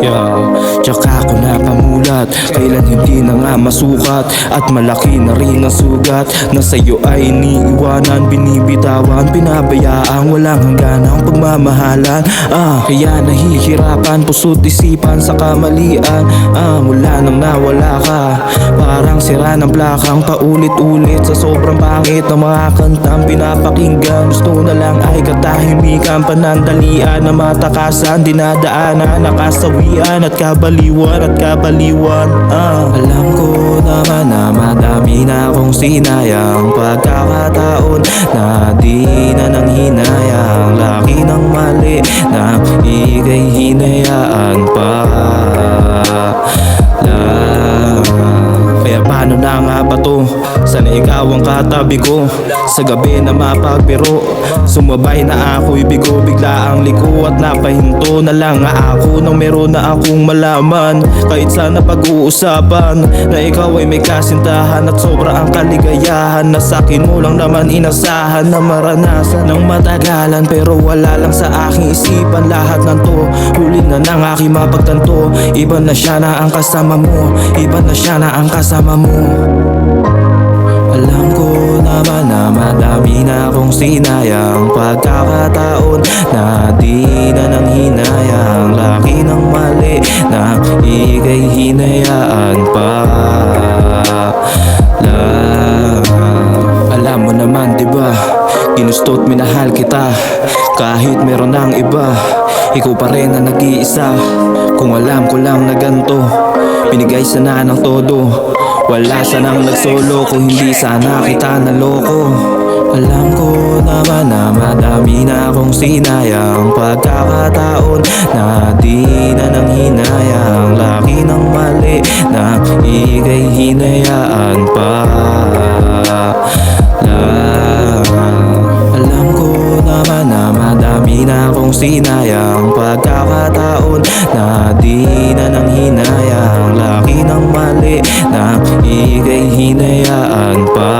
Yeah, tsaka ko napamulat, kailan hindi na nga masukat, at malaki na rin ang sugat na sa'yo ay iniiwanan, binibitawan, pinabayaan, walang hangganang pagmamahalan. Kaya nahihirapan, puso't isipan sa kamalian. Mula nang nawala ka, parang sira ng plakang paulit-ulit sa sobrang pangit ng mga kantang pinapakinggan. Gusto na lang ay katahimikan, panandalian na matakasan, dinadaanan, nakasawian at kabaliwan at kabaliwan. Alam ko naman na madami na akong sinayang pagkakataon na di na nang hinayang. Laki ng mali na ika'y hinayaan pa lang. Kaya paano na nga ba to? Sana ikaw ang katabi ko sa gabi na mapagbiro. Sumabay na ako'y bigo, bigla ang liko at napahinto na lang nga ako nang meron na akong malaman. Kahit sana pag-uusapan na ikaw ay may kasintahan at sobra ang kaligayahan, na sa'kin mo lang naman inasahan na maranasan ng matagalan. Pero wala lang sa aking isipan lahat ng to, huli na ng aking mapagtanto. Iba na siya na ang kasama mo, iba na siya na ang kasama mo. Alam ko naman na madami na akong sinayang pagkakataon na di na nang hinayang. Laki ng mali na ika'y hinayaan pa lang. Alam mo naman diba, ginusto't minahal kita kahit meron ng iba. Ikaw pa rin ang nag-iisa. Kung alam ko lang na ganto, binigay sana ng todo. Wala sanang nagsolo kung hindi sana kita naloko. Alam ko naman na madami na akong sinayang pagkakataon na di na nang hinayang. Laki ng mali na ika'y hinayaan pa lang. Alam ko naman na madami na akong sinayang pagkakataon na di na nang hinayang. Laki ng mali na ika'y hinayaan pa